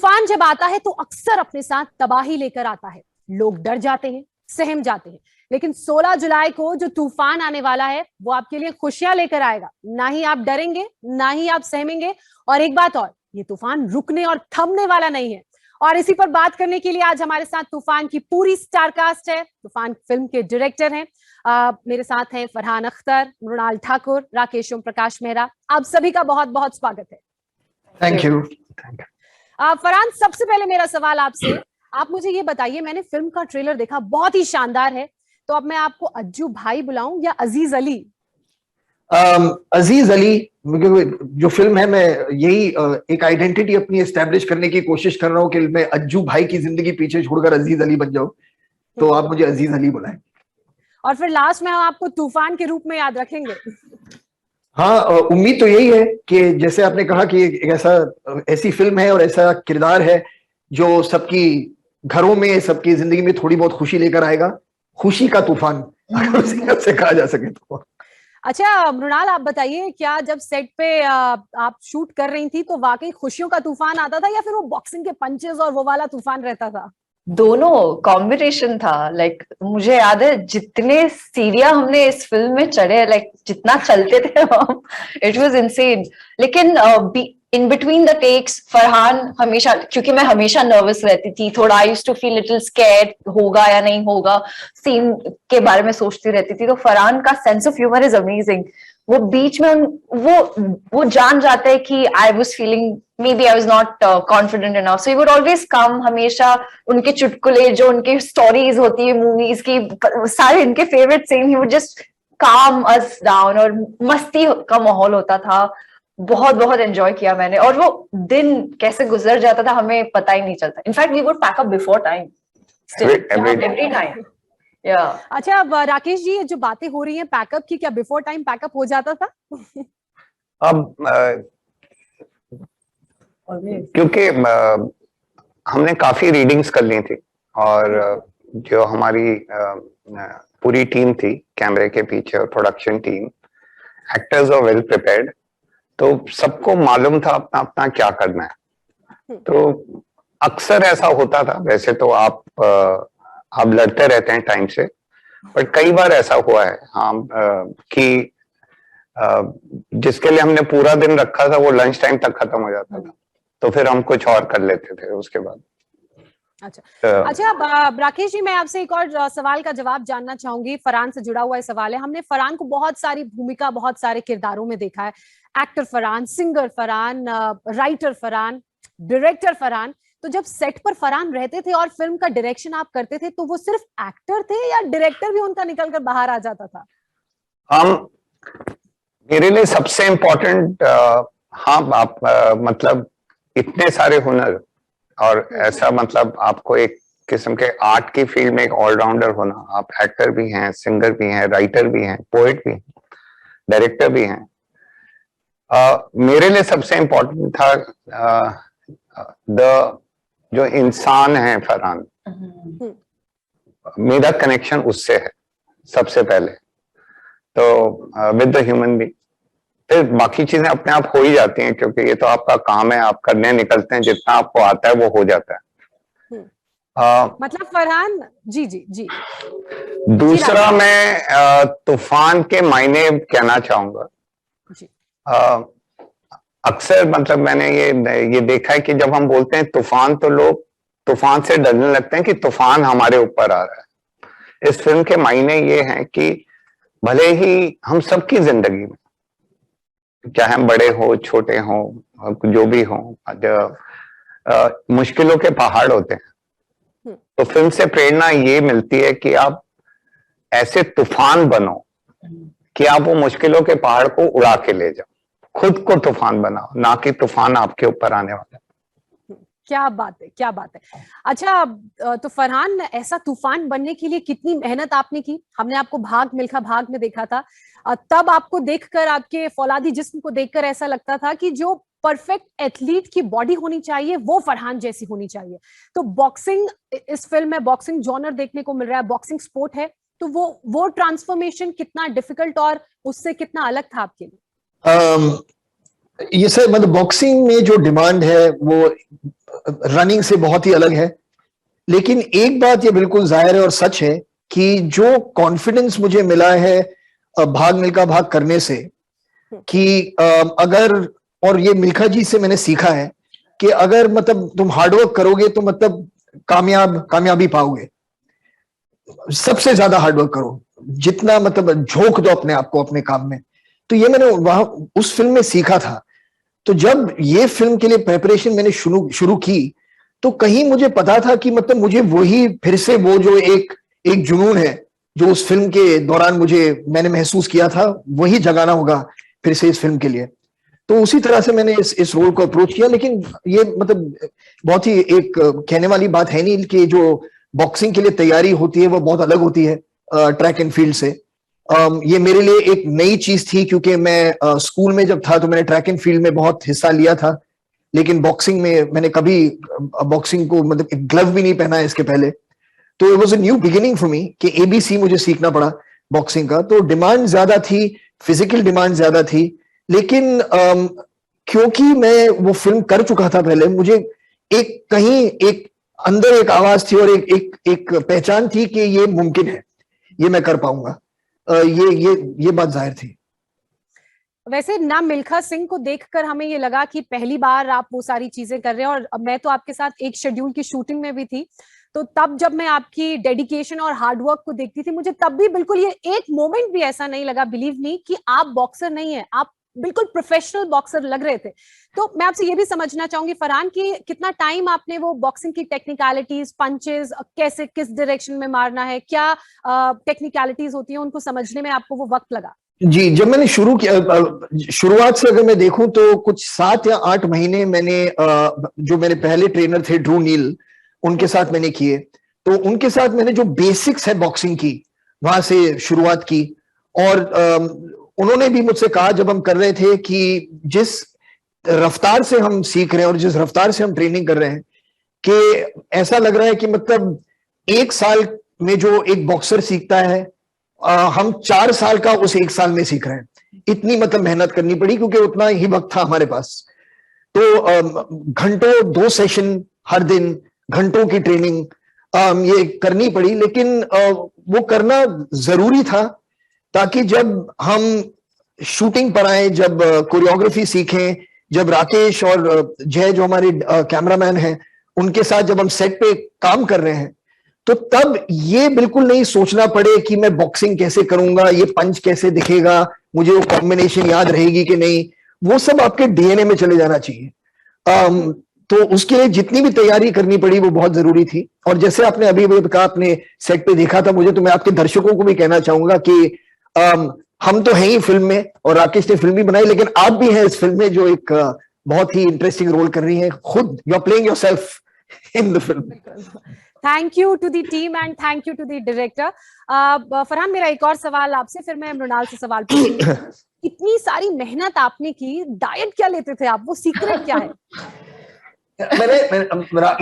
तूफान जब आता है तो अक्सर अपने साथ तबाही लेकर आता है। लोग डर जाते हैं, सहम जाते हैं, लेकिन 16 जुलाई को जो तूफान आने वाला है वो आपके लिए खुशियां लेकर आएगा। ना ही आप डरेंगे, ना ही आप सहमेंगे। और एक बात और, ये तूफान रुकने और थमने वाला नहीं है। और इसी पर बात करने के लिए आज हमारे साथ तूफान की पूरी स्टारकास्ट है। तूफान फिल्म के डायरेक्टर हैं, मेरे साथ हैं फरहान अख्तर, मृणाल ठाकुर, राकेश ओम प्रकाश मेहरा। आप सभी का बहुत बहुत स्वागत है। Thank you. फरहान, सबसे पहले मेरा सवाल आपसे, आप मुझे ये बताइए, मैंने फिल्म का ट्रेलर देखा, बहुत ही शानदार है, तो अब मैं आपको अज्जू भाई बुलाऊं या अजीज अली? अजीज अली, जो फिल्म है, मैं यही एक आइडेंटिटी अपनी एस्टेब्लिश करने की कोशिश कर रहा हूँ कि मैं अज्जू भाई की जिंदगी पीछे छोड़कर अजीज अली बन जाऊं, तो आप मुझे अजीज अली बुलाएं। और फिर लास्ट में हम आपको तूफान के रूप में याद रखेंगे। हाँ, उम्मीद तो यही है कि जैसे आपने कहा कि एक ऐसी फिल्म है और ऐसा किरदार है जो सबकी घरों में, सबकी जिंदगी में थोड़ी बहुत खुशी लेकर आएगा। खुशी का तूफान अगर उसे कहा जा सके तो। अच्छा मृणाल, आप बताइए, क्या जब सेट पे आप शूट कर रही थी तो वाकई खुशियों का तूफान आता था या फिर वो बॉक्सिंग के पंचेस और वो वाला तूफान रहता था? दोनों कॉम्बिनेशन था। मुझे याद है जितने सीढ़ियां हमने इस फिल्म में चढ़े, जितना चलते थे हम, इट वाज इनसेन। लेकिन in between the takes Farhan हमेशा, क्योंकि मैं हमेशा नर्वस रहती थी, थोड़ा I used to feel little scared, होगा या नहीं होगा, सीन के बारे में सोचती रहती थी। तो फरहान का sense of humour is amazing. वो बीच में वो जान जाते हैं कि I was feeling, maybe I was not confident enough, so he would always come. हमेशा उनके चुटकुले, जो उनकी स्टोरीज होती है मूवीज की, सारे इनके favourite scene, he would just calm us down, और मस्ती का माहौल होता था। बहुत बहुत एंजॉय किया मैंने, और वो दिन कैसे गुजर जाता था हमें पता ही नहीं चलता। In fact we would pack up before time, every time. अच्छा, अब राकेश जी, ये जो बातें हो रही हैं पैकअप की, क्या बिफोर टाइम पैकअप हो जाता था? अब क्योंकि हमने काफी रीडिंग्स कर ली थी, और जो हमारी पूरी टीम थी कैमरे के पीछे, और production team, actors are well prepared, तो सबको मालूम था अपना अपना क्या करना है। तो अक्सर ऐसा होता था, वैसे तो आप लड़ते रहते हैं टाइम से, पर कई बार ऐसा हुआ है कि जिसके लिए हमने पूरा दिन रखा था वो लंच टाइम तक खत्म हो जाता था, तो फिर हम कुछ और कर लेते थे उसके बाद। अच्छा, राकेश जी, मैं आपसे एक और सवाल का जवाब जानना चाहूंगी। फरहान से जुड़ा हुआ सवाल है। हमने फरहान को बहुत सारी भूमिका, बहुत सारे किरदारों में देखा है। Actor Farhan, singer Farhan, writer Farhan, director Farhan. तो जब सेट पर फरहान रहते थे और फिल्म का डायरेक्शन आप करते थे, तो वो सिर्फ एक्टर थे या डायरेक्टर भी उनका निकल कर बाहर आ जाता था? मेरे लिए सबसे इम्पोर्टेंट, आप मतलब इतने सारे हुनर, और ऐसा मतलब आपको एक किस्म के आर्ट की फील्ड में एक ऑलराउंडर होना। आप एक्टर भी हैं, सिंगर भी हैं, राइटर भी हैं, पोएट भी हैं, डायरेक्टर भी हैं। मेरे लिए सबसे इम्पोर्टेंट था जो इंसान है फरहान, मेरा कनेक्शन उससे है सबसे पहले, तो विद द ह्यूमन बीइंग। फिर बाकी चीजें अपने आप हो ही जाती हैं, क्योंकि ये तो आपका काम है, आप करने निकलते हैं, जितना आपको आता है वो हो जाता है। मतलब फरहान जी जी जी। दूसरा, मैं तूफान के मायने कहना चाहूंगा। अक्सर मतलब मैंने ये देखा है कि जब हम बोलते हैं तूफान, तो लोग तूफान से डरने लगते हैं कि तूफान हमारे ऊपर आ रहा है। इस फिल्म के मायने ये हैं कि भले ही हम सबकी जिंदगी में, चाहे हम बड़े हो, छोटे हो, जो भी हो, मुश्किलों के पहाड़ होते हैं। तो फिल्म से प्रेरणा ये मिलती है कि आप ऐसे तूफान बनो कि आप वो मुश्किलों के पहाड़ को उड़ा के ले जाओ। खुद को तूफान बनाओ, ना कि तूफान आपके ऊपर आने वाला। क्या बात है, क्या बात है। अच्छा, तो फरहान, ऐसा तूफान बनने के लिए कितनी मेहनत आपने की? हमने आपको भाग मिल्खा भाग में देखा था, तब आपको देखकर, आपके फौलादी जिस्म को देखकर ऐसा लगता था कि जो परफेक्ट एथलीट की बॉडी होनी चाहिए वो फरहान जैसी होनी चाहिए। तो बॉक्सिंग, इस फिल्म में बॉक्सिंग जॉनर देखने को मिल रहा है, बॉक्सिंग स्पोर्ट है, तो वो ट्रांसफॉर्मेशन कितना डिफिकल्ट और उससे कितना अलग था आपके लिए? ये सर, मतलब बॉक्सिंग में जो डिमांड है वो रनिंग से बहुत ही अलग है। लेकिन एक बात ये बिल्कुल जाहिर है और सच है कि जो कॉन्फिडेंस मुझे मिला है भाग मिल्खा भाग करने से, कि अगर, और ये मिल्खा जी से मैंने सीखा है कि अगर मतलब तुम हार्डवर्क करोगे तो मतलब कामयाबी पाओगे। सबसे ज्यादा हार्डवर्क करो, जितना मतलब झोंक दो अपने आप को अपने काम में। तो ये मैंने वहां उस फिल्म में सीखा था। तो जब ये फिल्म के लिए प्रेपरेशन मैंने शुरू की, तो कहीं मुझे पता था कि मतलब मुझे वही फिर से वो जो एक जुनून है जो उस फिल्म के दौरान मैंने महसूस किया था, वही जगाना होगा फिर से इस फिल्म के लिए। तो उसी तरह से मैंने इस रोल को अप्रोच किया। लेकिन ये मतलब बहुत ही एक कहने वाली बात है नहीं कि जो बॉक्सिंग के लिए तैयारी होती है वो बहुत अलग होती है ट्रैक एंड फील्ड से। ये मेरे लिए एक नई चीज थी, क्योंकि मैं स्कूल में जब था तो मैंने ट्रैक एंड फील्ड में बहुत हिस्सा लिया था, लेकिन बॉक्सिंग में मैंने कभी बॉक्सिंग को मतलब एक ग्लव भी नहीं पहना है इसके पहले। तो it was a new beginning for me कि एबीसी मुझे सीखना पड़ा बॉक्सिंग का। तो डिमांड ज्यादा थी, फिजिकल डिमांड ज्यादा थी। लेकिन क्योंकि मैं वो फिल्म कर चुका था पहले, मुझे एक अंदर एक आवाज थी और एक पहचान थी कि ये मुमकिन है, ये मैं कर पाऊंगा। ये बात जाहिर थी। वैसे ना मिल्खा सिंह को देखकर हमें ये लगा कि पहली बार आप वो सारी चीजें कर रहे हैं, और मैं तो आपके साथ एक शेड्यूल की शूटिंग में भी थी। तो तब जब मैं आपकी डेडिकेशन और हार्डवर्क को देखती थी, मुझे तब भी बिल्कुल ये एक मोमेंट भी ऐसा नहीं लगा, बिलीव मी, कि आप बॉक्सर नहीं है, आप बिल्कुल प्रोफेशनल बॉक्सर लग रहे थे। तो मैं आपसे ये भी समझना चाहूंगी फरहान, कि कितना टाइम आपने वो बॉक्सिंग की टेक्निकलिटीज, पंचेस कैसे किस डायरेक्शन में मारना है, क्या टेक्निकलिटीज होती हैं, उनको समझने में आपको वो वक्त लगा? जी, जब मैंने शुरू किया, शुरुआत से अगर मैं देखूं तो कुछ 7 या 8 महीने मैंने जो मेरे पहले ट्रेनर थे ड्रू नील, उनके साथ मैंने किए। तो उनके साथ मैंने जो बेसिक्स है बॉक्सिंग की, वहां से शुरुआत की। और उन्होंने भी मुझसे कहा जब हम कर रहे थे कि जिस रफ्तार से हम सीख रहे हैं और जिस रफ्तार से हम ट्रेनिंग कर रहे हैं, कि ऐसा लग रहा है कि मतलब 1 साल में जो एक बॉक्सर सीखता है, हम 4 साल का उस 1 साल में सीख रहे हैं। इतनी मतलब मेहनत करनी पड़ी, क्योंकि उतना ही वक्त था हमारे पास। तो घंटों 2 सेशन हर दिन, घंटों की ट्रेनिंग ये करनी पड़ी। लेकिन वो करना जरूरी था, ताकि जब हम शूटिंग पर आए, जब कोरियोग्राफी सीखें, जब राकेश और जय जो हमारे कैमरामैन हैं, उनके साथ जब हम सेट पे काम कर रहे हैं, तो तब ये बिल्कुल नहीं सोचना पड़े कि मैं बॉक्सिंग कैसे करूंगा, ये पंच कैसे दिखेगा, मुझे वो कॉम्बिनेशन याद रहेगी कि नहीं। वो सब आपके डीएनए में चले जाना चाहिए। तो उसके लिए जितनी भी तैयारी करनी पड़ी वो बहुत जरूरी थी। और जैसे आपने अभी कहा, आपने सेट पे देखा था मुझे, तो मैं आपके दर्शकों को भी कहना चाहूंगा कि हम तो हैं ही फिल्म में, और राकेश ने फिल्म भी बनाई, लेकिन आप भी हैं इस फिल्म में जो एक बहुत ही इंटरेस्टिंग रोल कर रही हैं। खुद you are playing yourself in the film. Thank you to the team and thank you to the director. Farhan, मेरा एक और सवाल आपसे, फिर मैं मृणाल से सवाल पूछूंगी। इतनी सारी मेहनत आपने की, डाइट क्या लेते थे आप, वो सीक्रेट क्या है? मैंने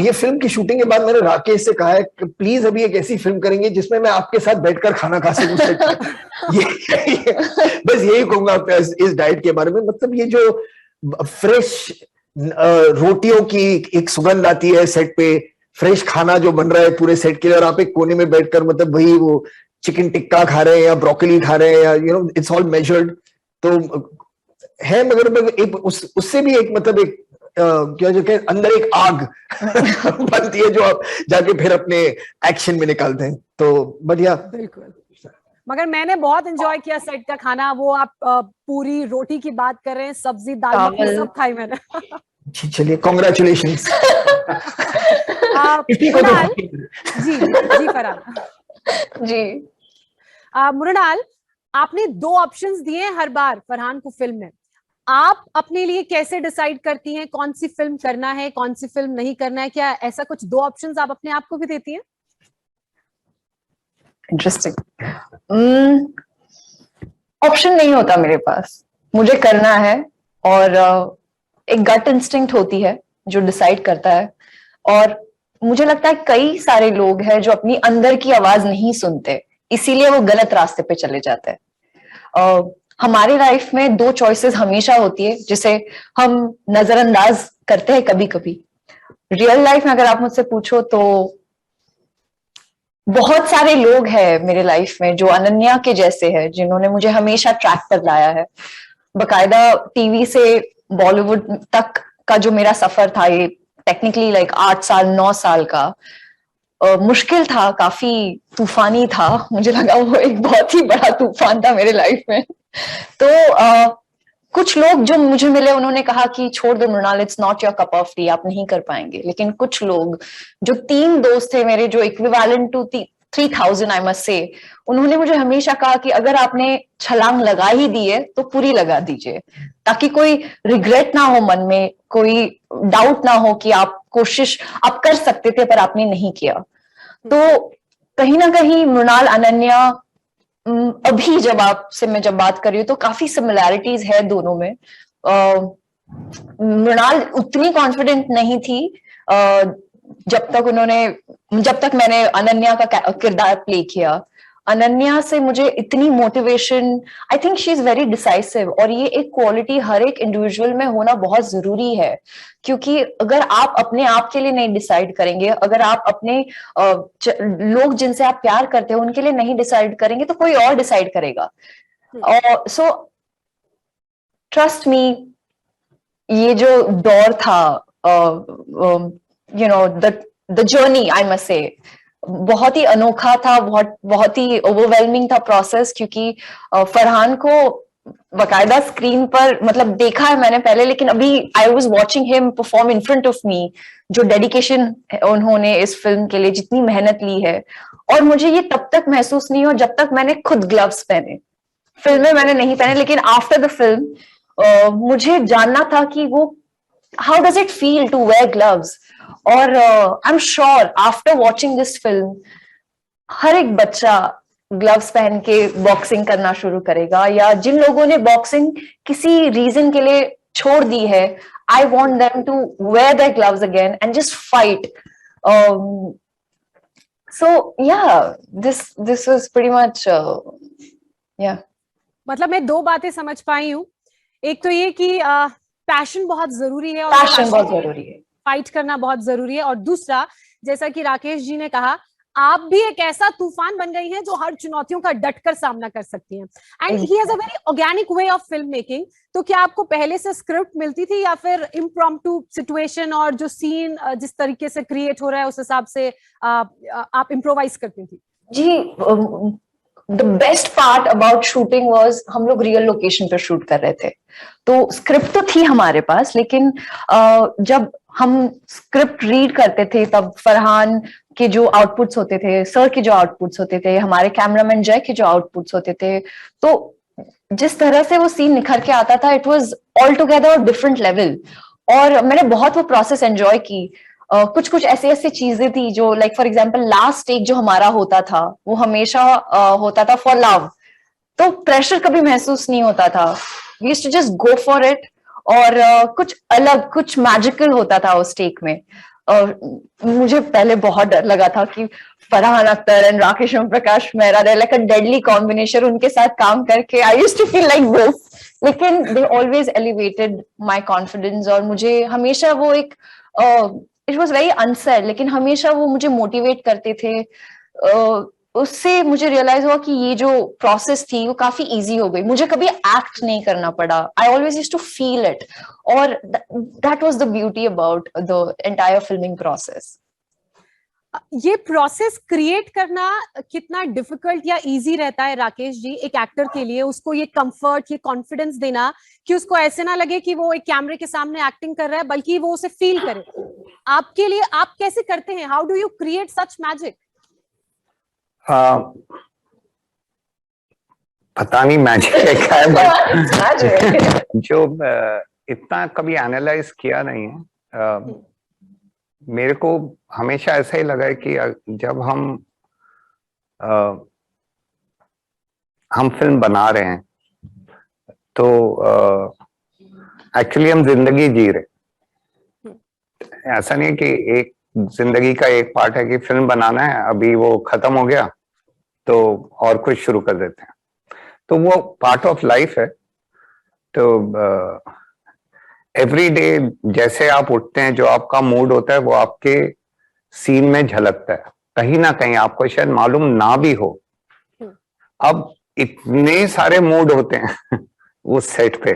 ये फिल्म की शूटिंग के बाद मैंने राकेश से कहा है कि प्लीज अभी एक ऐसी फिल्म करेंगे जिसमें मैं आपके साथ बैठकर खाना खा सकूं। बस यही कहूंगा इस डाइट के बारे में। मतलब ये जो फ्रेश रोटियों की एक सुगंध आती है सेट पे, फ्रेश खाना जो बन रहा है पूरे सेट के लिए, और आप एक कोने में बैठकर मतलब वही वो चिकन टिक्का खा रहे हैं या ब्रोकली खा रहे हैं, या इट्स ऑल मेजर्ड। तो है, मगर एक उससे भी एक मतलब एक क्या जो कि अंदर एक आग बनती है जो आप जाके फिर अपने एक्शन में निकालते हैं। तो बढ़िया। बिल्कुल। मगर मैंने बहुत एंजॉय किया सेट का खाना। वो आप पूरी रोटी की बात कर रहे हैं, सब्जी, दाल मखनी सब खाई मैंने। चलिए, कॉन्ग्रेचुलेशंस। जी जी फरहान जी। मृणाल, आपने 2 ऑप्शंस दिए हर बार फरहान को फिल्म में। आप अपने लिए कैसे डिसाइड करती हैं कौन सी फिल्म करना है, कौन सी फिल्म नहीं करना है? क्या ऐसा कुछ 2 ऑप्शंस आप अपने आप को भी देती हैं? इंटरेस्टिंग। ऑप्शन नहीं होता मेरे पास, मुझे करना है, और एक गट इंस्टिंक्ट होती है जो डिसाइड करता है। और मुझे लगता है कई सारे लोग हैं जो अपनी अंदर की आवाज नहीं सुनते, इसीलिए वो गलत रास्ते पे चले जाते हैं। हमारे लाइफ में 2 चॉइसेस हमेशा होती है, जिसे हम नजरअंदाज करते हैं कभी कभी। रियल लाइफ में अगर आप मुझसे पूछो तो बहुत सारे लोग हैं मेरे लाइफ में जो अनन्या के जैसे हैं, जिन्होंने मुझे हमेशा ट्रैक पर लाया है। बकायदा टीवी से बॉलीवुड तक का जो मेरा सफर था, ये टेक्निकली लाइक 8 साल 9 साल का, मुश्किल था, काफी तूफानी था। मुझे लगा वो एक बहुत ही बड़ा तूफान था मेरे लाइफ में। तो कुछ लोग जो मुझे मिले उन्होंने कहा कि छोड़ दो Mrunal, it's not your cup of tea, आप नहीं कर पाएंगे। लेकिन कुछ लोग जो 3 दोस्त थे मेरे, जो equivalent to 3000 I must say, उन्होंने मुझे हमेशा कहा कि अगर आपने छलांग लगा ही दी है तो पूरी लगा दीजिए, ताकि कोई रिग्रेट ना हो मन में, कोई डाउट ना हो कि आप कोशिश आप कर सकते थे पर आपने नहीं किया। तो कहीं ना कहीं मृणाल अनन्या, अभी जब आपसे मैं जब बात कर रही हूँ तो काफी सिमिलैरिटीज है दोनों में। मृणाल उतनी कॉन्फिडेंट नहीं थी जब तक मैंने अनन्या का किरदार प्ले किया। अनन्या से मुझे इतनी motivation, I think she is very decisive, और ये एक क्वालिटी हर एक इंडिविजुअल में होना बहुत जरूरी है। क्योंकि अगर आप अपने आप के लिए नहीं डिसाइड करेंगे, अगर आप अपने लोग जिनसे आप प्यार करते हो उनके लिए नहीं डिसाइड करेंगे, तो कोई और डिसाइड करेगा। और सो ट्रस्ट मी, ये जो दौर था, the journey I must say, बहुत ही अनोखा था, बहुत ही ओवरवेलमिंग था प्रोसेस। क्योंकि फरहान को बकायदा स्क्रीन पर मतलब देखा है मैंने पहले, लेकिन अभी I was watching him perform in front of me. जो डेडिकेशन उन्होंने इस फिल्म के लिए, जितनी मेहनत ली है, और मुझे ये तब तक महसूस नहीं हो जब तक मैंने खुद ग्लव्स पहने। फिल्म में मैंने नहीं पहने, लेकिन आफ्टर द फिल्म मुझे जानना था कि वो how does it feel to wear gloves. और I am sure after watching this film हर एक बच्चा ग्लव्स पहन के बॉक्सिंग करना शुरू करेगा, या जिन लोगों ने बॉक्सिंग किसी रीजन के लिए छोड़ दी है, I want them to wear their gloves again and just fight. So yeah this was pretty much या। मतलब मैं 2 बातें समझ पाई हूँ। एक तो ये कि पैशन बहुत जरूरी है, और पैशन बहुत जरूरी है, फाइट करना बहुत जरूरी है। और दूसरा, जैसा कि राकेश जी ने कहा, आप भी एक ऐसा तूफान बन गई हैं जो हर चुनौतियों का डटकर सामना कर सकती हैं। And he has a very organic way of film making. तो क्या आपको पहले से स्क्रिप्ट मिलती थी, या फिर इम्प्रॉम्प्टू सिचुएशन और जो सीन जिस तरीके से क्रिएट हो रहा है उस हिसाब से आप इम्प्रोवाइज करती थी? जी, the best part about shooting was हम लोग रियल लोकेशन पर शूट कर रहे थे, तो स्क्रिप्ट तो थी हमारे पास, लेकिन जब हम स्क्रिप्ट रीड करते थे तब फरहान के जो आउटपुट्स होते थे, सर के जो आउटपुट्स होते थे, हमारे कैमरामैन जय के जो आउटपुट्स होते थे, तो जिस तरह से वो सीन निखर के आता था, it was all together different level. और मैंने बहुत वो प्रोसेस एंजॉय की। कुछ कुछ ऐसे ऐसे चीजें थी जो like for example last take जो हमारा होता था वो हमेशा होता था फॉर लव, तो प्रेशर कभी महसूस नहीं होता था। We used to just go for it, और कुछ अलग, कुछ मैजिकल होता था उस टेक में। मुझे पहले बहुत डर लगा था कि Farhan Akhtar and Rakesh Om Prakash Mehra, they like a deadly combination, उनके साथ काम करके I used to feel like this, लेकिन they always elevated my confidence. और मुझे हमेशा वो एक इट वाज वेरी अनसेड, लेकिन हमेशा वो मुझे मोटिवेट करते थे। उससे मुझे रियलाइज हुआ कि ये जो प्रोसेस थी वो काफी इजी हो गई, मुझे कभी एक्ट नहीं करना पड़ा, I always used to feel it, और that was the beauty about the entire filming process. ये प्रोसेस क्रिएट करना कितना डिफिकल्ट या इजी रहता है राकेश जी एक एक्टर के लिए, उसको ये कंफर्ट, ये कॉन्फिडेंस देना कि उसको ऐसे ना लगे कि वो एक कैमरे के सामने एक्टिंग कर रहा है, बल्कि वो उसे फील करे। आपके लिए आप कैसे करते हैं? How do you create such magic? पता नहीं मैजिक है क्या है, बट जो इतना कभी एनालाइज किया नहीं है। मेरे को हमेशा ऐसा ही लगा है कि जब हम फिल्म बना रहे हैं तो एक्चुअली हम जिंदगी जी रहे। ऐसा नहीं है कि एक जिंदगी का एक पार्ट है कि फिल्म बनाना है, अभी वो खत्म हो गया तो और कुछ शुरू कर देते हैं, तो वो पार्ट ऑफ लाइफ है। तो एवरी डे जैसे आप उठते हैं, जो आपका मूड होता है वो आपके सीन में झलकता है, कहीं ना कहीं आपको शायद मालूम ना भी हो। अब इतने सारे मूड होते हैं उस सेट पे,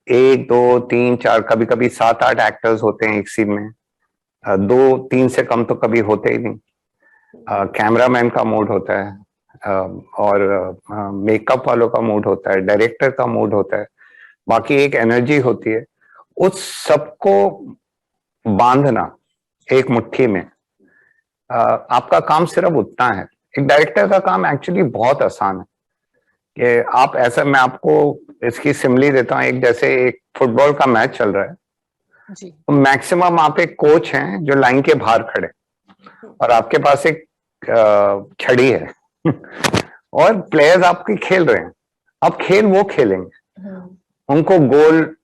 1 2 3 4 कभी कभी 7 8 एक्टर्स होते हैं एक सीन में, 2 3 से कम तो कभी होते ही नहीं। कैमरामैन का मूड होता है, और मेकअप वालों का मूड होता है, डायरेक्टर का मूड होता है, बाकी एक एनर्जी होती है। उस सबको बांधना एक मुट्ठी में, आपका काम सिर्फ उतना है। एक डायरेक्टर का काम एक्चुअली बहुत आसान है कि आप ऐसा, मैं आपको इसकी सिमली देता हूँ, एक जैसे एक फुटबॉल का मैच चल रहा है जी। तो मैक्सिमम आप एक कोच हैं जो लाइन के बाहर खड़े और आपके पास एक छड़ी है और प्लेयर्स आपके खेल रहे हैं। अब खेल वो खेलेंगे, उनको गोल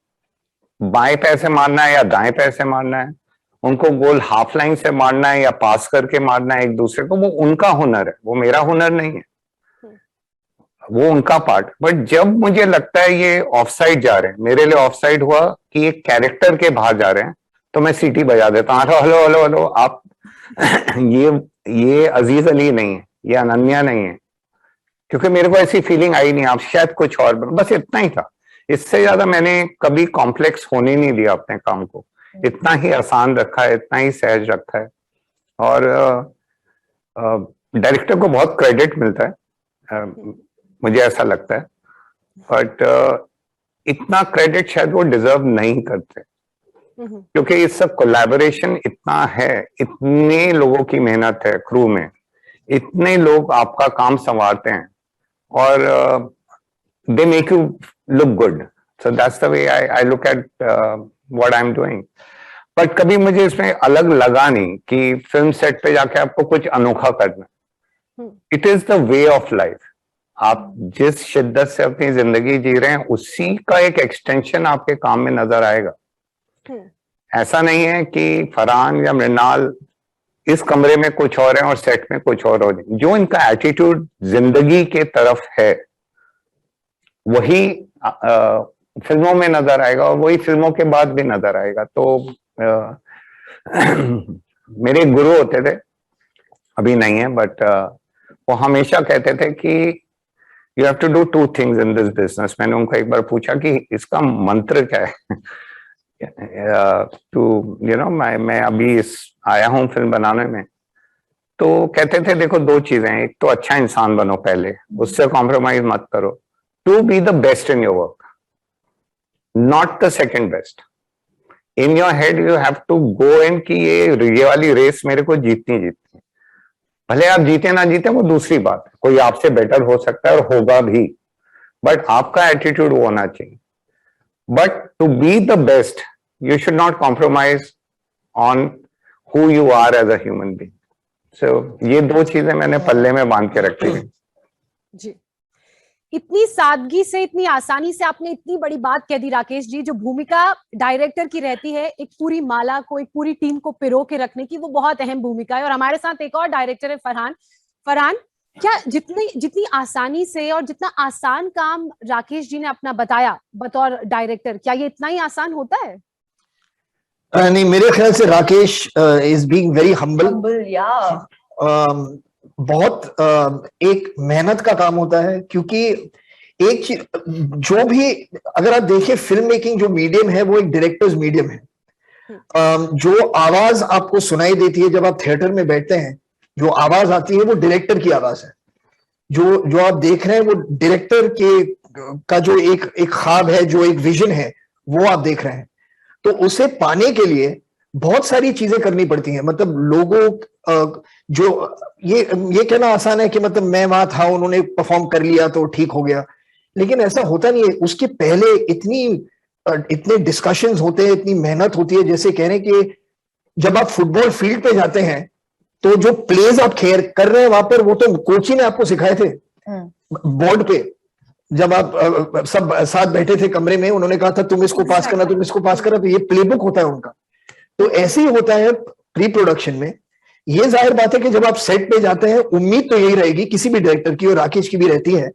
बाएं पैर से मारना है या दाएं पैर से मारना है, उनको गोल हाफ लाइन से मारना है या पास करके मारना है एक दूसरे को, वो उनका हुनर है, वो मेरा हुनर नहीं है, वो उनका पार्ट। बट जब मुझे लगता है ये ऑफसाइड जा रहे हैं, मेरे लिए ऑफसाइड हुआ कि एक कैरेक्टर के बाहर जा रहे हैं, तो मैं सीटी बजा देता हूँ, हेलो हेलो हेलो आप ये अजीज अली नहीं है, ये अनन्या नहीं है, क्योंकि मेरे को ऐसी फीलिंग आई नहीं, आप शायद कुछ और, बस इतना ही था। इससे ज्यादा मैंने कभी कॉम्प्लेक्स होने नहीं दिया अपने काम को, इतना ही आसान रखा है, इतना ही सहज रखा है। और डायरेक्टर को बहुत क्रेडिट मिलता है, मुझे ऐसा लगता है, बट इतना क्रेडिट शायद वो डिजर्व नहीं करते, क्योंकि इस सब कोलैबोरेशन इतना है, इतने लोगों की मेहनत है क्रू में, इतने लोग आपका काम संवारते हैं और they make you look good. So that's the way I look at what I am doing. But कभी मुझे इसमें अलग लगा नहीं कि फिल्म सेट पे जाके आपको कुछ अनोखा करना। It is the way of life. आप जिस शिद्दत से अपनी जिंदगी जी रहे हैं उसी का एक एक्सटेंशन आपके काम में नजर आएगा। ऐसा नहीं है कि फरहान या मृणाल इस कमरे में कुछ और है और सेट में कुछ और हो जाए। जो इनका एटीट्यूड जिंदगी के तरफ है वही फिल्मों में नजर आएगा और वही फिल्मों के बाद भी नजर आएगा। तो मेरे गुरु होते थे, अभी नहीं है, बट वो हमेशा कहते थे कि you have to do 2 things in this business. मैंने उनको एक बार पूछा कि इसका मंत्र क्या है टू मैं अभी आया हूं फिल्म बनाने में, तो कहते थे देखो 2 चीजें हैं, एक तो अच्छा इंसान बनो पहले, उससे कॉम्प्रोमाइज मत करो, to be the best in your work, not the second best. In your head you have to go in कि ये वाली रेस मेरे को जीतनी, भले आप जीते ना जीते वो दूसरी बात है, कोई आपसे बेटर हो सकता है और होगा भी, बट आपका एटीट्यूड वो होना चाहिए। But to be the best, you should not compromise on who you are as a human being. So ये 2 चीजें मैंने पल्ले में बांध के रखी हैं। जी, इतनी सादगी से, इतनी आसानी से आपने इतनी बड़ी बात कह दी राकेश जी। जो भूमिका डायरेक्टर की रहती है एक पूरी माला को, एक पूरी टीम को पिरो के रखने की, वो बहुत अहम भूमिका है। और हमारे साथ एक और डायरेक्टर है फरहान। क्या जितनी आसानी से और जितना आसान काम राकेश जी ने अपना बताया बतौर डायरेक्टर, क्या ये इतना ही आसान होता है? नहीं, मेरे ख्याल से Rakesh is being very humble. बहुत एक मेहनत का काम होता है, क्योंकि एक चीज जो भी, अगर आप देखिए फिल्म मेकिंग जो मीडियम है वो एक डायरेक्टर्स मीडियम है। जो आवाज आपको सुनाई देती है जब आप थिएटर में बैठते हैं, जो आवाज आती है वो डायरेक्टर की आवाज है। जो आप देख रहे हैं वो डायरेक्टर का जो एक ख्वाब है, जो एक विजन है, वो आप देख रहे हैं। तो उसे पाने के लिए बहुत सारी चीजें करनी पड़ती हैं। मतलब लोगों जो ये कहना आसान है कि मतलब मैं वहां था, उन्होंने परफॉर्म कर लिया तो ठीक हो गया, लेकिन ऐसा होता नहीं है। उसके पहले इतने डिस्कशंस होते हैं, इतनी मेहनत होती है। जैसे कह रहे हैं कि जब आप फुटबॉल फील्ड पे जाते हैं तो जो प्लेज आप कर रहे हैं वहां पर, वो तो कोच ही ने आपको सिखाए थे बोर्ड पे। जब आप सब साथ बैठे थे कमरे में, उन्होंने कहा था तुम इसको पास करना, तुम इसको पास करना, तो ये प्लेबुक होता है उनका। तो ऐसे ही होता है प्री प्रोडक्शन में। ये जाहिर बात है कि जब आप सेट पे जाते हैं, उम्मीद तो यही रहेगी किसी भी डायरेक्टर की, और राकेश की भी रहती है,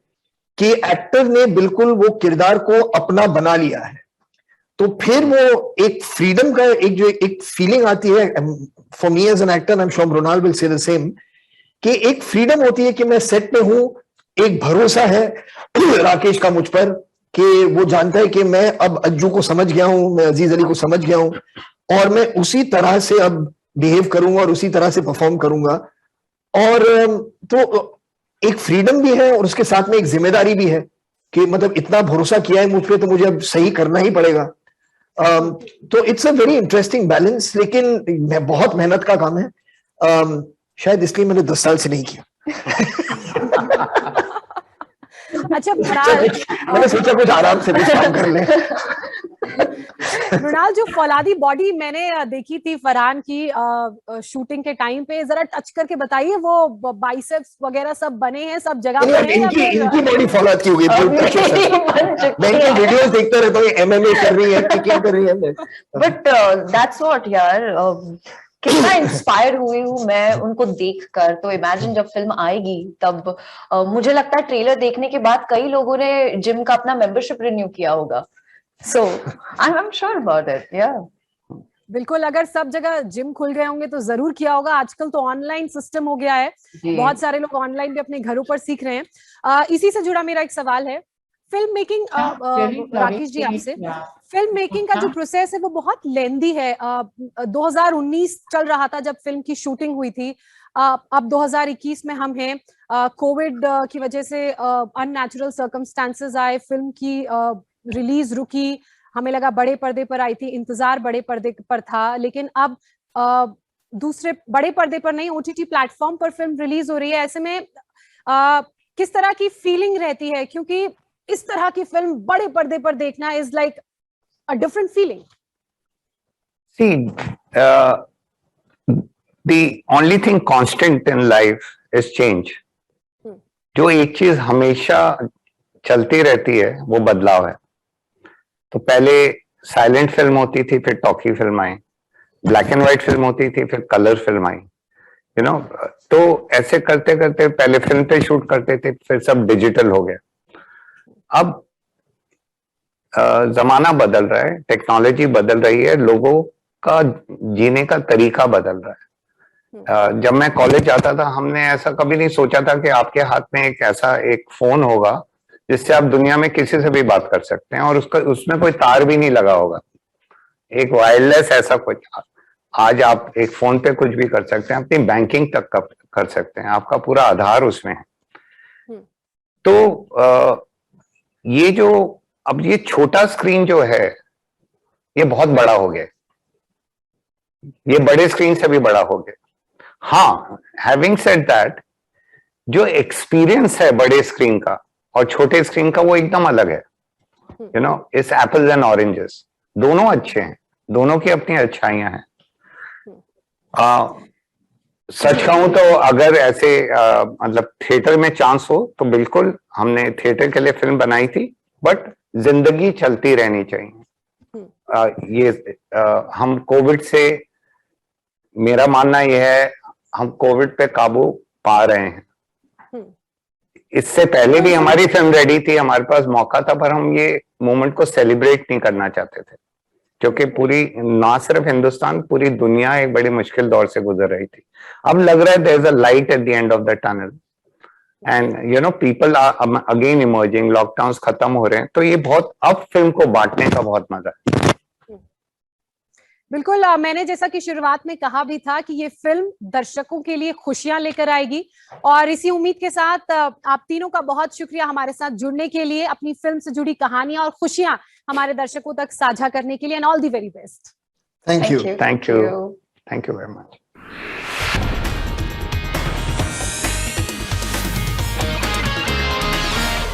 कि एक्टर ने बिल्कुल वो किरदार को अपना बना लिया है। तो फिर वो एक फ्रीडम का एक फीलिंग आती है for me as an actor, I am sure Mrunal will say the same, कि एक फ्रीडम होती है कि मैं सेट पे हूं, एक भरोसा है राकेश का मुझ पर कि वो जानता है कि मैं अब अज्जू को समझ गया हूं, मैं अजीज अली को समझ गया हूं, और मैं उसी तरह से अब बिहेव करूंगा और उसी तरह से परफॉर्म करूंगा। और तो एक फ्रीडम भी है और उसके साथ में एक जिम्मेदारी भी है कि मतलब इतना भरोसा किया है मुझ पे तो मुझे अब सही करना ही पड़ेगा। तो it's a very interesting balance, लेकिन बहुत मेहनत का काम है। शायद इसलिए मैंने 10 साल से नहीं किया। अच्छा मृणाल, मैंने सोचा कुछ आराम से कुछ काम कर ले। मृणाल, जो फौलादी बॉडी मैंने देखी थी फरहान की शूटिंग के टाइम पे, जरा टच करके बताइए, वो बाइसेप्स वगैरह सब बने हैं, सब जगह पे हैं? इनकी बॉडी फौलाद की हो गई। मैं इनकी वीडियोस देखता रहता हूँ, MMA कर रही है, किकिंग कर रही है। बट दैट्स व्हाट यार, कितना इंस्पायर हुई हूँ मैं उनको देखकर। तो इमेजिन जब फिल्म आएगी तब मुझे लगता है ट्रेलर देखने के बाद कई लोगों ने जिम का अपना मेंबरशिप रिन्यू किया होगा। So I am sure about it. Yeah बिल्कुल, अगर सब जगह जिम खुल गए होंगे तो जरूर किया होगा। आजकल तो ऑनलाइन सिस्टम हो गया है, बहुत सारे लोग ऑनलाइन भी अपने घरों पर सीख रहे हैं। इसी से जुड़ा मेरा एक सवाल है, फिल्म मेकिंग, राकेश जी आपसे, फिल्म मेकिंग का जो प्रोसेस है वो बहुत लेंदी है। 2019 चल रहा था जब फिल्म की शूटिंग हुई थी, अब 2021 में हम हैं, कोविड की वजह से अननेचुरल सर्कमस्टांसेस आए, फिल्म की रिलीज रुकी, हमें लगा बड़े पर्दे पर आई थी, इंतजार बड़े पर्दे पर था, लेकिन अब दूसरे बड़े पर्दे पर नहीं, OTT प्लेटफॉर्म पर फिल्म रिलीज हो रही है। ऐसे में किस तरह की फीलिंग रहती है, क्योंकि इस तरह की फिल्म बड़े पर्दे पर देखना is like a different feeling. See, the only thing constant in life is change. जो एक चीज हमेशा चलती रहती है वो बदलाव है। तो पहले साइलेंट फिल्म होती थी, फिर talkie film I, black and white film होती थी, फिर colour film I, you know. तो ऐसे करते करते पहले फिल्म पे शूट करते थे, फिर सब डिजिटल हो गया। अब जमाना बदल रहा है, टेक्नोलॉजी बदल रही है, लोगों का जीने का तरीका बदल रहा है। जब मैं कॉलेज जाता था, हमने ऐसा कभी नहीं सोचा था कि आपके हाथ में एक फोन होगा जिससे आप दुनिया में किसी से भी बात कर सकते हैं, और उसमें कोई तार भी नहीं लगा होगा, एक वायरलेस ऐसा कुछ। आज आप एक फोन पे कुछ भी कर सकते हैं, अपनी बैंकिंग तक कर सकते हैं, आपका पूरा आधार उसमें है। तो ये जो अब ये छोटा स्क्रीन जो है ये बहुत बड़ा हो गया, ये बड़े स्क्रीन से भी बड़ा हो गया। हाँ, हैविंग सेड दैट, जो एक्सपीरियंस है बड़े स्क्रीन का और छोटे स्क्रीन का वो एकदम अलग है। You know, it's apples and oranges, दोनों अच्छे हैं, दोनों की अपनी अच्छाइयां हैं। सच कहूं तो अगर ऐसे मतलब थिएटर में चांस हो तो बिल्कुल, हमने थिएटर के लिए फिल्म बनाई थी, बट जिंदगी चलती रहनी चाहिए। हम कोविड से, मेरा मानना यह है, हम कोविड पे काबू पा रहे हैं। इससे पहले भी हमारी फिल्म रेडी थी, हमारे पास मौका था, पर हम ये मोमेंट को सेलिब्रेट नहीं करना चाहते थे, क्योंकि पूरी, ना सिर्फ हिंदुस्तान, पूरी दुनिया एक बड़ी मुश्किल दौर से गुजर रही थी। अब लग रहा है there is a light at the end of the tunnel, and you know people are again emerging, lockdown खत्म हो रहे हैं, तो ये बहुत, अब फिल्म को बांटने का बहुत मजा है। बिल्कुल, मैंने जैसा कि शुरुआत में कहा भी था कि ये फिल्म दर्शकों के लिए खुशियां लेकर आएगी, और इसी उम्मीद के साथ आप तीनों का बहुत शुक्रिया हमारे साथ जुड़ने के लिए, अपनी फिल्म से जुड़ी कहानियां और खुशियां हमारे दर्शकों तक साझा करने के लिए, and all the very best. Thank you. Thank you very much.